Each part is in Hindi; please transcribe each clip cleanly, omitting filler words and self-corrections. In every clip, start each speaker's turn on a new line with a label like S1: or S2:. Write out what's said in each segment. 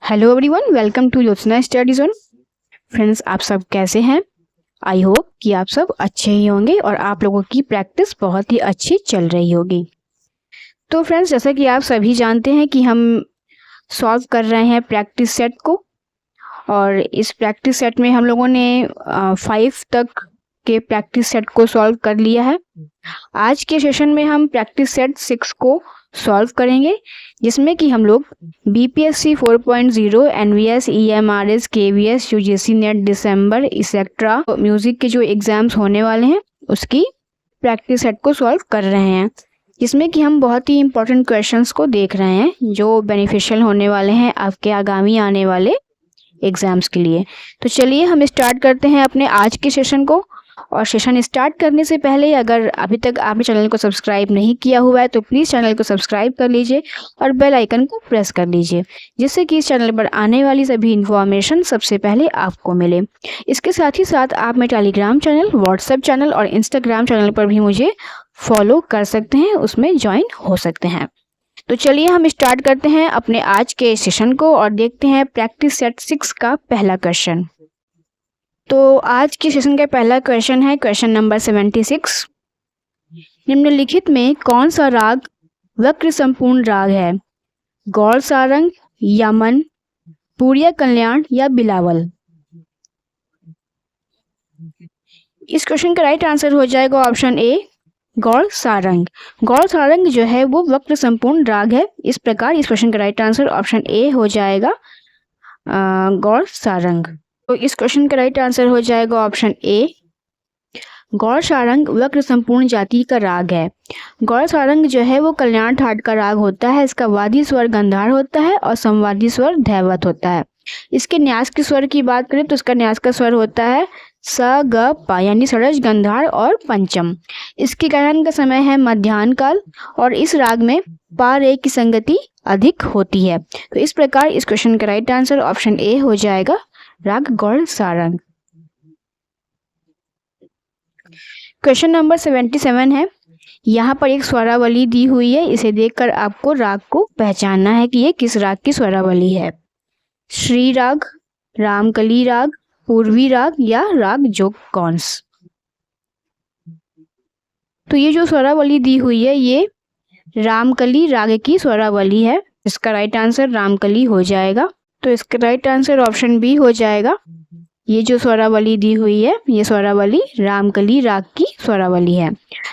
S1: हेलो एवरीवन, वेलकम टू योजना स्टडी जोन। फ्रेंड्स, आप सब कैसे हैं? आई होप कि आप सब अच्छे ही होंगे और आप लोगों की प्रैक्टिस बहुत ही अच्छी चल रही होगी। तो फ्रेंड्स, जैसा कि आप सभी जानते हैं कि हम सॉल्व कर रहे हैं प्रैक्टिस सेट को, और इस प्रैक्टिस सेट में हम लोगों ने 5 तक के प्रैक्टिस सेट को सॉल्व कर लिया है। आज के सेशन में हम प्रैक्टिस सेट 6 को सॉल्व करेंगे, जिसमें कि हम लोग BPSC 4.0, NVS, EMRS, KVS, UGC NET दिसंबर एक्सेट्रा म्यूजिक के जो एग्जाम्स होने वाले हैं उसकी प्रैक्टिस सेट को सॉल्व कर रहे हैं, जिसमें कि हम बहुत ही इंपॉर्टेंट क्वेश्चंस को देख रहे हैं जो बेनिफिशियल होने वाले हैं आपके आगामी आने वाले एग्जाम्स के लिए। तो चलिए हम स्टार्ट करते हैं अपने आज के सेशन को। और सेशन स्टार्ट करने से पहले अगर अभी तक आपने चैनल को सब्सक्राइब नहीं किया हुआ है तो प्लीज़ चैनल को सब्सक्राइब कर लीजिए और बेल आइकन को प्रेस कर लीजिए, जिससे कि इस चैनल पर आने वाली सभी इन्फॉर्मेशन सबसे पहले आपको मिले। इसके साथ ही साथ आप मेरे टेलीग्राम चैनल, व्हाट्सएप चैनल और इंस्टाग्राम चैनल पर भी मुझे फॉलो कर सकते हैं, उसमें ज्वाइन हो सकते हैं। तो चलिए हम स्टार्ट करते हैं अपने आज के सेशन को और देखते हैं प्रैक्टिस सेट 6 का पहला क्वेश्चन। तो आज के सेशन का पहला क्वेश्चन है क्वेश्चन नंबर 76। निम्नलिखित में कौन सा राग वक्र संपूर्ण राग है? गौड़ सारंग, यमन, पूर्या कल्याण या बिलावल? इस क्वेश्चन का राइट आंसर हो जाएगा ऑप्शन ए, गौड़ सारंग। गौड़ सारंग जो है वो वक्र संपूर्ण राग है। इस प्रकार इस क्वेश्चन का राइट आंसर ऑप्शन ए हो जाएगा, गौड़ सारंग। तो इस क्वेश्चन का राइट आंसर हो जाएगा ऑप्शन ए, गौड़ सारंग वक्र संपूर्ण जाति का राग है। गौड़ सारंग जो है वो कल्याण ठाट का राग होता है। इसका वादी स्वर गंधार होता है और संवादी स्वर धैवत होता है। इसके न्यास के स्वर की बात करें तो इसका न्यास का स्वर होता है स ग प, यानी षड्ज, गंधार और पंचम। इसके गायन का समय है मध्याह्न काल और इस राग में पा रे की संगति अधिक होती है। तो इस प्रकार इस क्वेश्चन का राइट आंसर ऑप्शन ए हो जाएगा, राग गौड़ सारंग। क्वेश्चन नंबर 77 है। यहाँ पर एक स्वरावली दी हुई है, इसे देखकर आपको राग को पहचानना है कि ये किस राग की स्वरावली है। श्री राग, रामकली राग, पूर्वी राग या राग जोग कौंस? तो ये जो स्वरावली दी हुई है ये रामकली राग की स्वरावली है। इसका राइट आंसर रामकली हो जाएगा। तो इसका राइट आंसर ऑप्शन बी हो जाएगा। ये जो स्वरावली दी हुई है ये स्वरावली रामकली राग की स्वरावली है।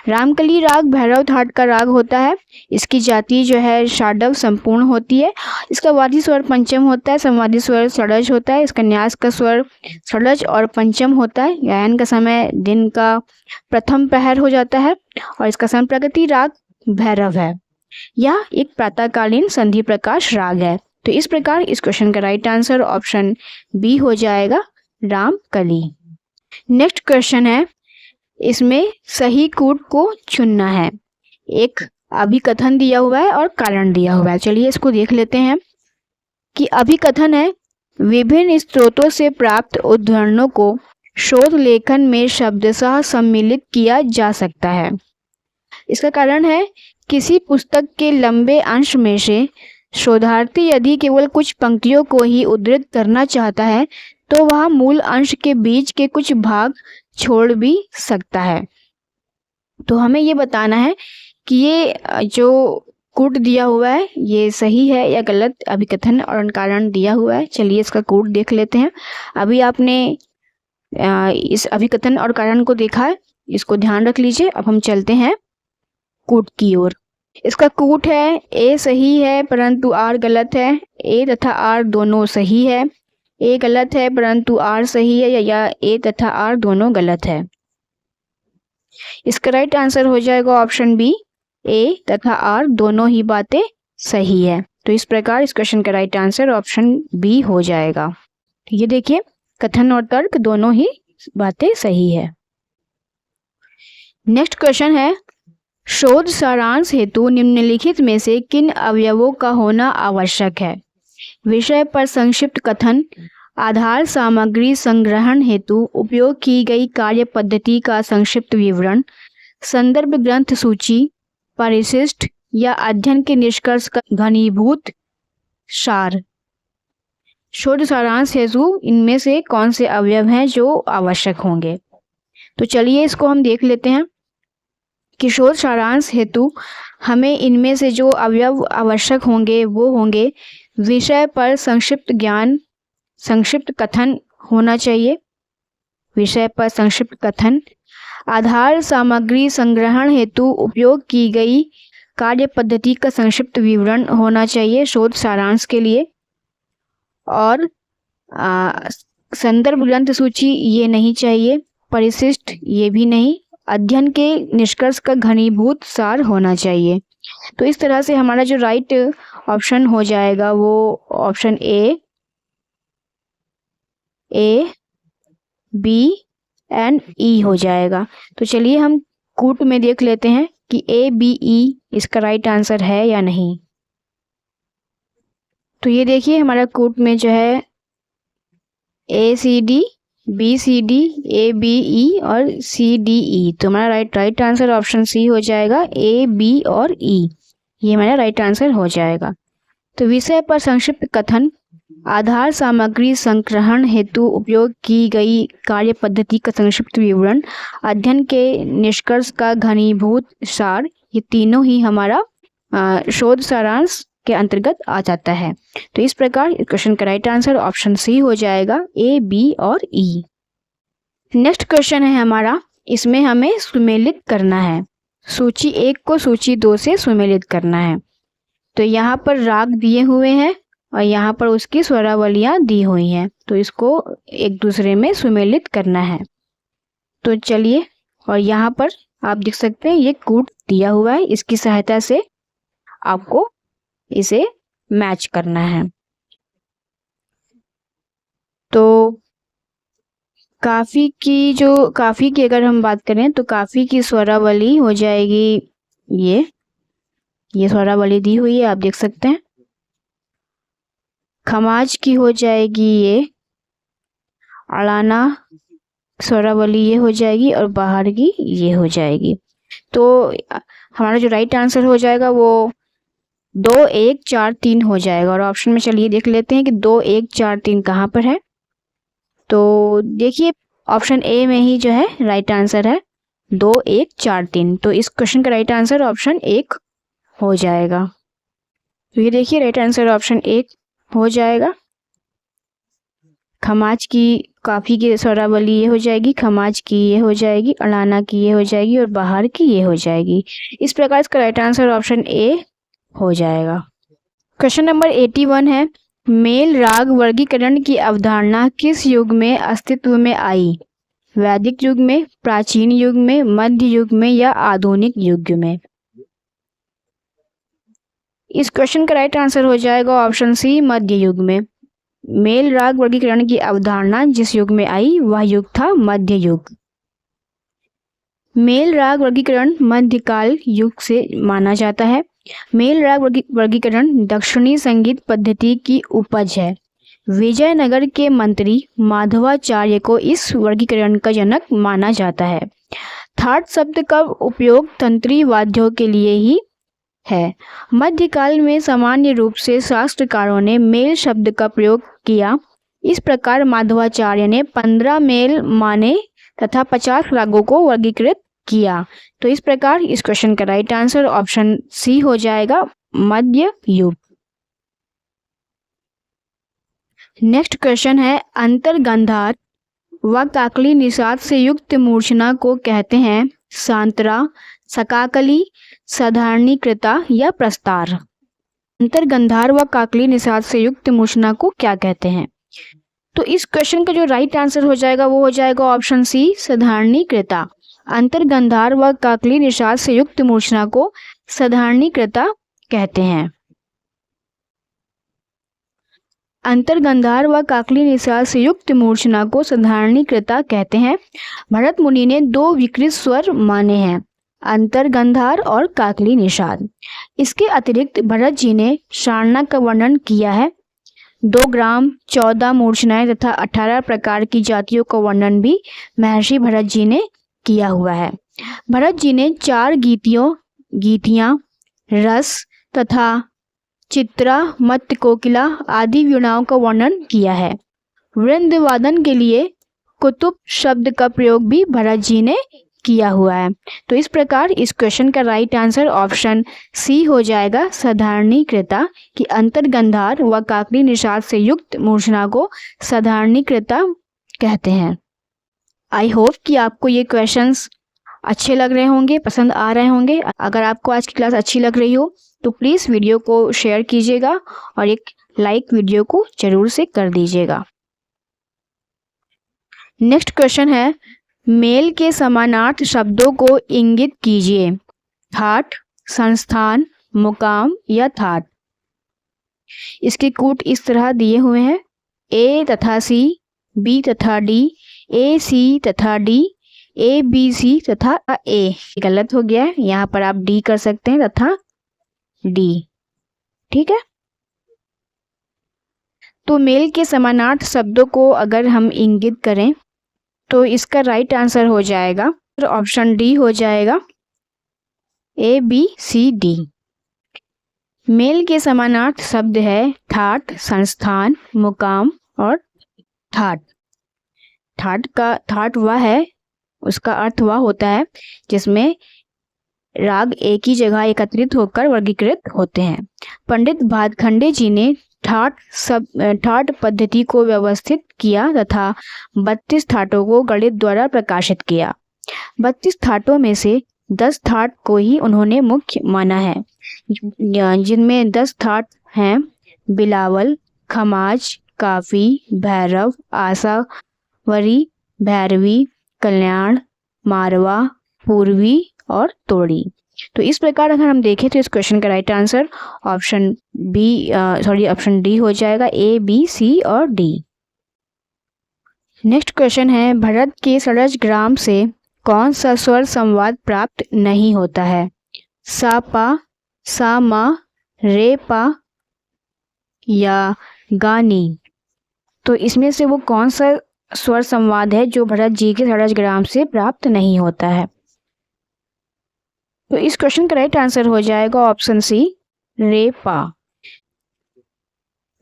S1: रामकली राग भैरव ठाट का राग होता है। इसकी जाति जो है षाडव संपूर्ण होती है। इसका वादी स्वर पंचम होता है, संवादी स्वर षडज होता है। इसका न्यास का स्वर षडज और पंचम होता है। गायन का समय दिन का प्रथम प्रहर हो जाता है और इसका संप्रगति राग भैरव है। यह एक प्रातःकालीन संधि प्रकाश राग है। तो इस प्रकार इस क्वेश्चन का राइट आंसर ऑप्शन बी हो जाएगा, रामकली। नेक्स्ट क्वेश्चन है, इसमें सही कूट को चुनना है। एक अभिकथन दिया हुआ है और कारण दिया हुआ है। चलिए इसको देख लेते हैं कि अभिकथन है, विभिन्न स्रोतों से प्राप्त उद्धरणों को शोध लेखन में शब्दशः सम्मिलित किया जा सकता है। इसका कारण है, किसी पुस्तक के लंबे अंश में से शोधार्थी यदि केवल कुछ पंक्तियों को ही उद्धृत करना चाहता है तो वह मूल अंश के बीच के कुछ भाग छोड़ भी सकता है। तो हमें ये बताना है कि ये जो कूट दिया हुआ है ये सही है या गलत। अभिकथन और कारण दिया हुआ है। चलिए इसका कूट देख लेते हैं। अभी आपने इस अभिकथन और कारण को देखा है, इसको ध्यान रख लीजिए। अब हम चलते हैं कूट की ओर। इसका कूट है, ए सही है परंतु आर गलत है। ए तथा आर दोनों सही है। ए गलत है परंतु आर सही है, या ए तथा आर दोनों गलत है। इसका राइट आंसर हो जाएगा ऑप्शन बी, ए तथा आर दोनों ही बातें सही है। तो इस प्रकार इस क्वेश्चन का राइट आंसर ऑप्शन बी हो जाएगा। तो ये देखिए, कथन और तर्क दोनों ही बातें सही है। नेक्स्ट क्वेश्चन है, शोध सारांश हेतु निम्नलिखित में से किन अवयवों का होना आवश्यक है? विषय पर संक्षिप्त कथन, आधार सामग्री संग्रहण हेतु उपयोग की गई कार्य पद्धति का संक्षिप्त विवरण, संदर्भ ग्रंथ सूची, परिशिष्ट या अध्ययन के निष्कर्ष का घनीभूत सार। शोध सारांश हेतु इनमें से कौन से अवयव हैं जो आवश्यक होंगे। तो चलिए इसको हम देख लेते हैं कि शोध सारांश हेतु हमें इनमें से जो अवयव आवश्यक होंगे वो होंगे विषय पर संक्षिप्त ज्ञान, संक्षिप्त कथन होना चाहिए, विषय पर संक्षिप्त कथन, आधार सामग्री संग्रहण हेतु उपयोग की गई कार्य पद्धति का संक्षिप्त विवरण होना चाहिए शोध सारांश के लिए, और संदर्भ ग्रंथ सूची ये नहीं चाहिए, परिशिष्ट ये भी नहीं, अध्ययन के निष्कर्ष का घनीभूत सार होना चाहिए। तो इस तरह से हमारा जो राइट ऑप्शन हो जाएगा वो ऑप्शन ए, बी एंड ई हो जाएगा। तो चलिए हम कूट में देख लेते हैं कि ए, बी, ई इसका राइट आंसर है या नहीं। तो ये देखिए हमारा कूट में जो है A C D, B C D, A B E और सी डी ई। तो हमारा राइट आंसर ऑप्शन सी हो जाएगा, ए बी और ई, ये हमारा राइट आंसर हो जाएगा। तो विषय पर संक्षिप्त कथन, आधार सामग्री संग्रहण हेतु उपयोग की गई कार्य पद्धति का संक्षिप्त विवरण, अध्ययन के निष्कर्ष का घनीभूत सार, ये तीनों ही हमारा शोध सारांश के अंतर्गत आ जाता है। तो इस प्रकार इस क्वेश्चन का राइट आंसर ऑप्शन सी हो जाएगा, ए, बी और ई। नेक्स्ट क्वेश्चन है हमारा, इसमें हमें सुमेलित करना है, सूची 1 को सूची 2 से सुमेलित करना है। तो यहाँ पर राग दिए हुए हैं और यहाँ पर उसकी स्वरावलियाँ दी हुई हैं, तो इसको एक दूसरे में सुमेलित करना है। तो चलिए, और यहाँ पर आप देख सकते हैं ये कूट दिया हुआ है, इसकी सहायता से आपको इसे मैच करना है। तो काफी की अगर हम बात करें तो काफी की स्वरावली हो जाएगी ये स्वरावली दी हुई है, आप देख सकते हैं। खमाज की हो जाएगी ये अड़ाना स्वरावली, ये हो जाएगी, और बाहर की ये हो जाएगी। तो हमारा जो राइट आंसर हो जाएगा वो 2, 1, 4, 3 हो जाएगा। और ऑप्शन में चलिए देख लेते हैं कि 2, 1, 4, 3 कहाँ पर है। तो देखिए ऑप्शन ए में ही जो है राइट आंसर है 2, 1, 4, 3। तो इस क्वेश्चन का राइट आंसर ऑप्शन 1 हो जाएगा। तो ये देखिए राइट आंसर ऑप्शन 1 हो जाएगा। खमाज की काफी की स्वरावली ये हो जाएगी, खमाज की ये हो जाएगी, अड़ाना की ये हो जाएगी और बाहर की ये हो जाएगी। इस प्रकार इसका राइट आंसर ऑप्शन ए हो जाएगा। क्वेश्चन नंबर 81 है, मेल राग वर्गीकरण की अवधारणा किस युग में अस्तित्व में आई? वैदिक युग में, प्राचीन युग में, मध्य युग में या आधुनिक युग में? इस क्वेश्चन का राइट आंसर हो जाएगा ऑप्शन सी, मध्य युग में। मेल राग वर्गीकरण की अवधारणा जिस युग में आई वह युग था मध्य युग। मेल राग वर्गीकरण मध्यकाल युग से माना जाता है। मेल राग वर्गीकरण दक्षिणी संगीत पद्धति की उपज है। विजयनगर के मंत्री माधवाचार्य को इस वर्गीकरण का जनक माना जाता है। थाट शब्द का उपयोग तंत्री वाद्यों के लिए ही है। मध्यकाल में सामान्य रूप से शास्त्रकारों ने मेल शब्द का प्रयोग किया। इस प्रकार माधवाचार्य ने 15 मेल माने तथा 50 रागों को वर्गीकृत किया। तो इस प्रकार इस क्वेश्चन का राइट आंसर ऑप्शन सी हो जाएगा, मध्य युग। नेक्स्ट क्वेश्चन है, अंतर्गंधार व काकली निषाद से युक्त मूर्छना को कहते हैं सांतरा, सकाकली, साधारणीकृता या प्रस्तार? अंतर्गंधार व काकली निषाद से युक्त मूर्छना को क्या कहते हैं? तो इस क्वेश्चन का जो राइट आंसर हो जाएगा वो हो जाएगा ऑप्शन सी, साधारणीकृता। अंतर्गंधार व काकली निषाद से युक्त मूर्छना को साधारणीकृता कहते हैं। अंतर्गंधार व काकली निषाद से युक्त मूर्छना को साधारणीकृता कहते हैं। भरत मुनि ने 2 विकृत स्वर माने हैं, अंतर्गंधार और काकली निषाद। इसके अतिरिक्त भरत जी ने शारणा का वर्णन किया है। 2 ग्राम, 14 मूर्छनाएं तथा 18 प्रकार की जातियों का वर्णन भी महर्षि भरत जी ने किया हुआ है। भरत जी ने 4 गीतियां, रस तथा चित्रा, मत्त, कोकिला आदि वीणाओं का वर्णन किया है। वृंदवादन के लिए कुतुब शब्द का प्रयोग भी भरत जी ने किया हुआ है। तो इस प्रकार इस क्वेश्चन का राइट आंसर ऑप्शन सी हो जाएगा, साधारणीकृता, कि अंतर्गंधार व काकली निषाद से युक्त मूर्छना को साधारणीकृता कहते हैं। आई होप कि आपको ये क्वेश्चंस अच्छे लग रहे होंगे, पसंद आ रहे होंगे। अगर आपको आज की क्लास अच्छी लग रही हो तो प्लीज़ वीडियो को शेयर कीजिएगा और एक लाइक वीडियो को जरूर से कर दीजिएगा। नेक्स्ट क्वेश्चन है, मेल के समानार्थ शब्दों को इंगित कीजिए। ठाठ, संस्थान, मुकाम या थाट। इसके कूट इस तरह दिए हुए हैं, ए तथा सी, बी तथा डी, ए सी तथा डी, ए बी सी तथा ए। गलत हो गया है, यहाँ पर आप डी कर सकते हैं तथा डी। ठीक है, तो मेल के समानार्थ शब्दों को अगर हम इंगित करें तो इसका राइट आंसर हो जाएगा, तो ऑप्शन डी हो जाएगा, ए बी सी डी। मेल के समानार्थ शब्द है ठाठ, संस्थान, मुकाम और ठाट। ठाट वह है, उसका अर्थ वह होता है जिसमें राग एक ही जगह एकत्रित होकर वर्गीकृत होते हैं। पंडित भातखंडे जी ने ठाट पद्धति को व्यवस्थित किया तथा 32 ठाटों को गणित द्वारा प्रकाशित किया। 32 ठाटों में से 10 ठाट को ही उन्होंने मुख्य माना है, जिनमें 10 ठाट हैं बिलावल, खमाज, काफी, भैरव, आसावरी, भैरवी, कल्याण, मारवा, पूर्वी और तोड़ी। तो इस प्रकार अगर हम देखें तो इस क्वेश्चन का राइट आंसर ऑप्शन डी हो जाएगा, ए बी सी और डी। नेक्स्ट क्वेश्चन है, भरत के षडज ग्राम से कौन सा स्वर संवाद प्राप्त नहीं होता है? सा पा, सा मा, रे पा या गानी। तो इसमें से वो कौन सा स्वर संवाद है जो भरत जी के षडज ग्राम से प्राप्त नहीं होता है? तो इस क्वेश्चन का राइट आंसर हो जाएगा ऑप्शन सी, रे पा।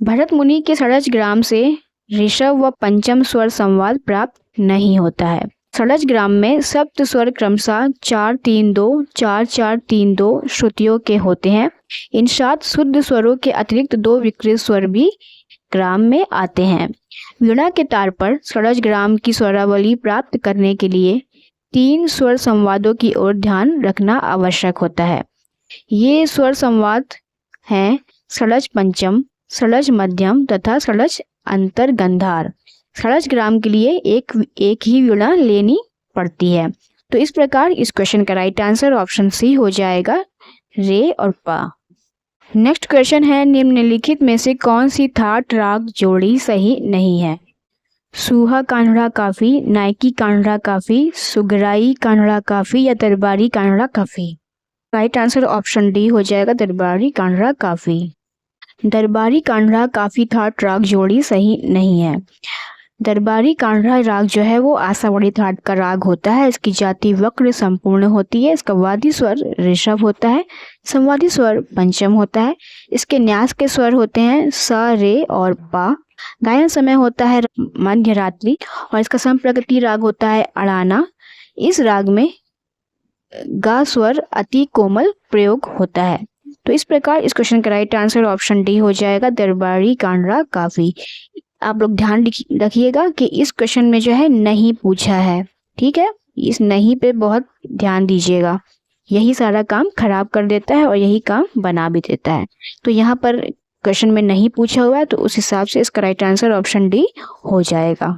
S1: भरत मुनि के षडज ग्राम से ऋषभ व पंचम स्वर संवाद प्राप्त नहीं होता है। षडज ग्राम में सप्त स्वर क्रमशः 4-3-2, 4-4-3-2 श्रुतियों के होते हैं। इन 7 शुद्ध स्वरों के अतिरिक्त 2 विकृत स्वर भी ग्राम में आते हैं। वीणा के तार पर षडज ग्राम की स्वरावली प्राप्त करने के लिए 3 स्वर संवादों की ओर ध्यान रखना आवश्यक होता है। ये स्वर संवाद हैं षडज पंचम, षडज मध्यम तथा षडज अंतर्गंधार। षडज ग्राम के लिए एक ही वीणा लेनी पड़ती है। तो इस प्रकार इस क्वेश्चन का राइट आंसर ऑप्शन सी हो जाएगा, रे और पा। नेक्स्ट क्वेश्चन है, निम्नलिखित में से कौन सी थाट राग जोड़ी सही नहीं है? सूहा कान्हड़ा काफी, नायकी कान्हड़ा काफी, सुगराई कान्हड़ा काफी या दरबारी कान्हड़ा काफी। राइट आंसर ऑप्शन डी हो जाएगा, दरबारी कान्हड़ा काफी। दरबारी कान्हड़ा काफी थाट राग जोड़ी सही नहीं है। दरबारी कान्हड़ा राग जो है वो आसावड़ी थाट का राग होता है। इसकी जाति वक्र संपूर्ण होती है। इसका वादी स्वर ऋषभ होता है, संवादी स्वर पंचम होता है। इसके न्यास के स्वर होते हैं सा, रे और पा। गायन समय होता है मध्य रात्रि और इसका संप्रगति राग होता है अड़ाना। इस राग में गा स्वर अति कोमल प्रयोग होता है। तो इस प्रकार इस क्वेश्चन का राइट आंसर ऑप्शन डी हो जाएगा, दरबारी कान्हड़ा काफी। आप लोग ध्यान रखिएगा कि इस क्वेश्चन में जो है नहीं पूछा है, ठीक है। इस नहीं पे बहुत ध्यान दीजिएगा, यही सारा काम खराब कर देता है और यही काम बना भी देता है। तो यहाँ पर क्वेश्चन में नहीं पूछा हुआ है, तो उस हिसाब से इसका राइट आंसर ऑप्शन डी हो जाएगा।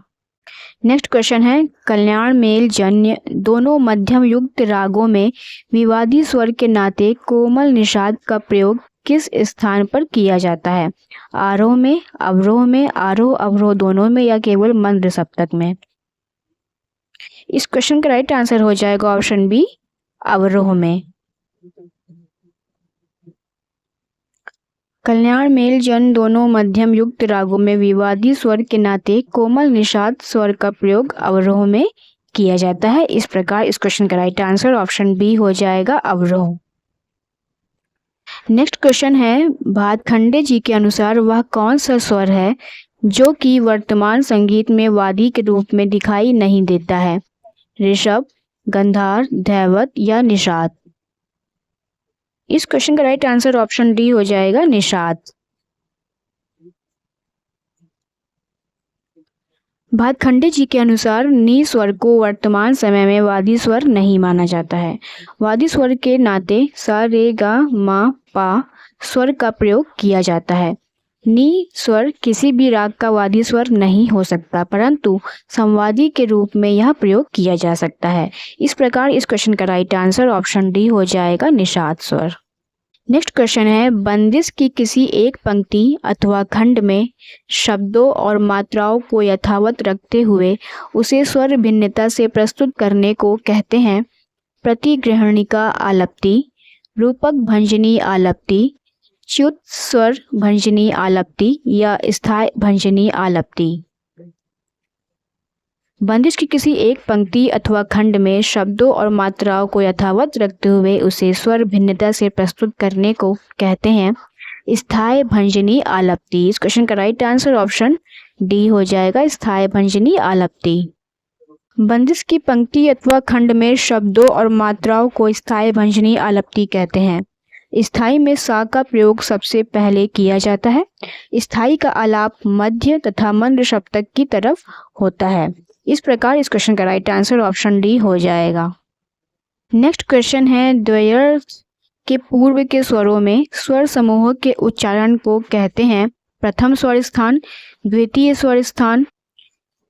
S1: नेक्स्ट क्वेश्चन है, कल्याण मेल जन्य दोनों मध्यम युक्त रागों में विवादी स्वर के नाते कोमल निषाद का प्रयोग किस स्थान पर किया जाता है? आरोह में, अवरोह में, आरोह अवरोह दोनों में या केवल मंद्र सप्तक में? इस क्वेश्चन का राइट आंसर हो जाएगा ऑप्शन बी, अवरोह में। कल्याण मेल जन दोनों मध्यम युक्त रागों में विवादी स्वर के नाते कोमल निषाद स्वर का प्रयोग अवरोह में किया जाता है। इस प्रकार इस क्वेश्चन का राइट आंसर ऑप्शन बी हो जाएगा, अवरोह। नेक्स्ट क्वेश्चन है, भातखंडे जी के अनुसार वह कौन सा स्वर है जो कि वर्तमान संगीत में वादी के रूप में दिखाई नहीं देता है? ऋषभ, गंधार, धैवत या निषाद? इस क्वेश्चन का राइट आंसर ऑप्शन डी हो जाएगा, निषाद। भातखंडे जी के अनुसार नी स्वर को वर्तमान समय में वादी स्वर नहीं माना जाता है। वादी स्वर के नाते सा रे गा मा पा स्वर का प्रयोग किया जाता है। नी स्वर किसी भी राग का वादी स्वर नहीं हो सकता, परंतु संवादी के रूप में यह प्रयोग किया जा सकता है। इस प्रकार इस क्वेश्चन का राइट आंसर ऑप्शन डी हो जाएगा, निषाद स्वर। नेक्स्ट क्वेश्चन है, बंदिश की किसी एक पंक्ति अथवा खंड में शब्दों और मात्राओं को यथावत रखते हुए उसे स्वर भिन्नता से प्रस्तुत करने को कहते हैं प्रतिग्रहणिका आलप्ति, रूपक भंजनी आलप्ति, च्युत स्वर भंजनी आलप्ति या स्थायी भंजनी आलप्ति? बंदिश की किसी एक पंक्ति अथवा खंड में शब्दों और मात्राओं को यथावत रखते हुए उसे स्वर भिन्नता से प्रस्तुत करने को कहते हैं स्थायी भंजनी आलप्ति। इस क्वेश्चन का राइट आंसर ऑप्शन डी हो जाएगा, स्थायी भंजनी आलप्ति। बंदिश की पंक्ति अथवा खंड में शब्दों और मात्राओं को स्थायी भंजनी आलप्ति कहते हैं। स्थायी में सा का प्रयोग सबसे पहले किया जाता है। स्थायी का आलाप मध्य तथा मंद सप्तक की तरफ होता है। इस प्रकार इस क्वेश्चन का राइट आंसर ऑप्शन डी हो जाएगा। नेक्स्ट क्वेश्चन है, द्वयर्थ के पूर्व के स्वरों में स्वर समूह के उच्चारण को कहते हैं प्रथम स्वर स्थान, द्वितीय स्वर स्थान,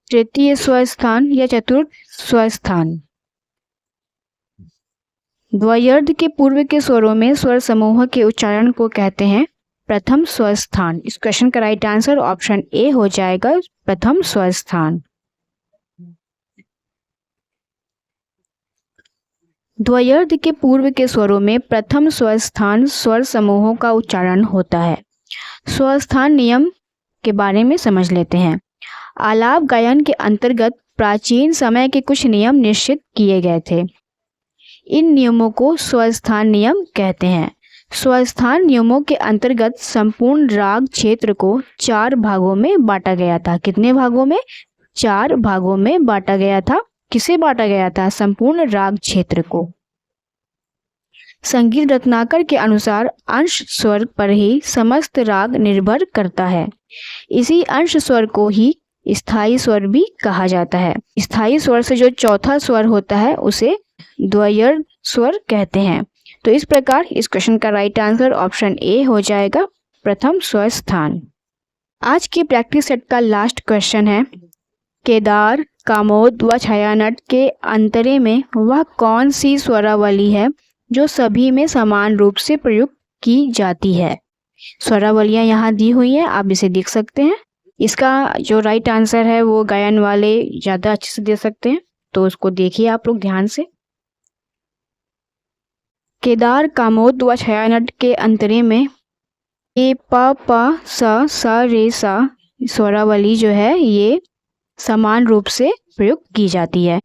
S1: तृतीय स्वर स्थान या चतुर्थ स्वर स्थान? द्वयर्थ के पूर्व के स्वरों में स्वर समूह के उच्चारण को कहते हैं प्रथम स्वर स्थान। इस क्वेश्चन का राइट आंसर ऑप्शन ए हो जाएगा, प्रथम स्वर स्थान। द्वयर्थ के पूर्व के स्वरों में प्रथम स्वर स्थान स्वर समूहों का उच्चारण होता है। स्वर स्थान नियम के बारे में समझ लेते हैं। आलाप गायन के अंतर्गत प्राचीन समय के कुछ नियम निश्चित किए गए थे। इन नियमों को स्वर स्थान नियम कहते हैं। स्वर स्थान नियमों के अंतर्गत संपूर्ण राग क्षेत्र को 4 भागों में बांटा गया था। कितने भागों में? 4 भागों में बांटा गया था। किसे बांटा गया था? संपूर्ण राग क्षेत्र को। संगीत रत्नाकर के अनुसार अंश स्वर पर ही समस्त राग निर्भर करता है। इसी अंश स्वर को ही स्थायी स्वर भी कहा जाता है। स्थायी स्वर से जो चौथा स्वर होता है उसे द्वयर्थ स्वर कहते हैं। तो इस प्रकार इस क्वेश्चन का राइट आंसर ऑप्शन ए हो जाएगा, प्रथम स्वर स्थान। आज की प्रैक्टिस सेट का लास्ट क्वेश्चन है, केदार, कामोद व छायानट के अंतरे में वह कौन सी स्वरावली है जो सभी में समान रूप से प्रयुक्त की जाती है? स्वरावलियां यहाँ दी हुई हैं, आप इसे देख सकते हैं। इसका जो राइट आंसर है वो गायन वाले ज़्यादा अच्छे से दे सकते हैं, तो उसको देखिए आप लोग ध्यान से। केदार, कामोद व छायानट के अंतरे में ए प सा रे सा स्वरावली जो है ये समान रूप से प्रयुक्त की जाती है।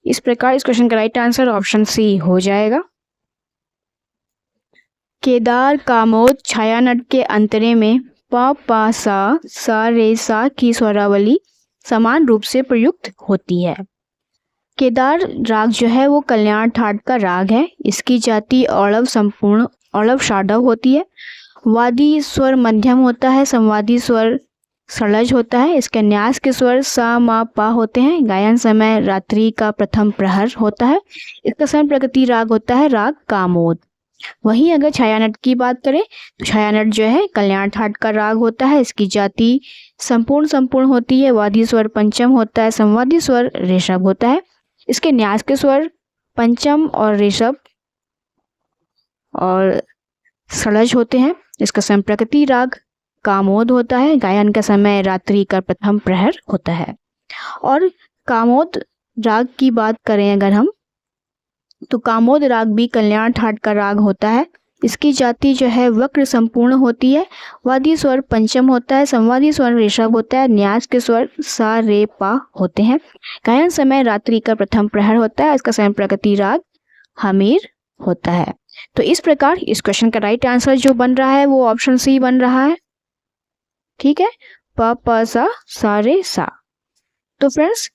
S1: इस प्रकार इस क्वेश्चन का राइट आंसर ऑप्शन सी हो जाएगा। केदार, कामोद, छायानट के अंतरे में प सा रे सा की स्वरावली समान रूप से प्रयुक्त होती है। केदार राग जो है वो कल्याण ठाट का राग है। इसकी जाति औड़व संपूर्ण औड़व षाडव होती है। वादी स्वर मध्यम होता है, संवादी स्वर सड़ज होता है। इसके न्यास के स्वर सा मा पा होते हैं। गायन समय रात्रि का प्रथम प्रहर होता है। इसका समय प्रकृति राग होता है, राग कामोद। वहीं अगर छायानट की बात करें तो छायानट जो है कल्याण ठाट का राग होता है। इसकी जाति संपूर्ण होती है। वादी स्वर पंचम होता है, संवादी स्वर ऋषभ होता है। इसके न्यास के स्वर पंचम और ऋषभ और सड़ज होते हैं। इसका समय प्रकृति राग कामोद होता है। गायन का समय रात्रि का प्रथम प्रहर होता है। और कामोद राग की बात करें अगर हम तो कामोद राग भी कल्याण ठाट का राग होता है। इसकी जाति जो है वक्र संपूर्ण होती है। वादी स्वर पंचम होता है, संवादी स्वर ऋषभ होता है। न्यास के स्वर सा रे पा होते हैं। गायन समय रात्रि का प्रथम प्रहर होता है। इसका समय प्रकृति राग हमीर होता है। तो इस प्रकार इस क्वेश्चन का राइट आंसर जो बन रहा है वो ऑप्शन सी बन रहा है। ठीक है, प प सा रे सा। तो फ्रेंड्स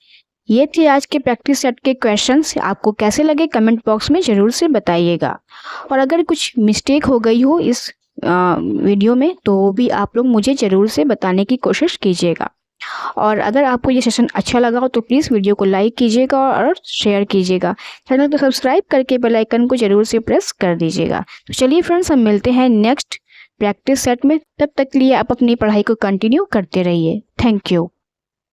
S1: ये थे आज के प्रैक्टिस सेट के क्वेश्चंस। आपको कैसे लगे कमेंट बॉक्स में ज़रूर से बताइएगा। और अगर कुछ मिस्टेक हो गई हो इस वीडियो में तो वो भी आप लोग मुझे ज़रूर से बताने की कोशिश कीजिएगा। और अगर आपको ये सेशन अच्छा लगा हो तो प्लीज़ वीडियो को लाइक कीजिएगा और शेयर कीजिएगा। चैनल को सब्सक्राइब करके बेल आइकन को ज़रूर से प्रेस कर दीजिएगा। तो चलिए फ्रेंड्स, हम मिलते हैं नेक्स्ट प्रैक्टिस सेट में। तब तक के लिए आप अपनी पढ़ाई को कंटिन्यू करते रहिए। Thank you.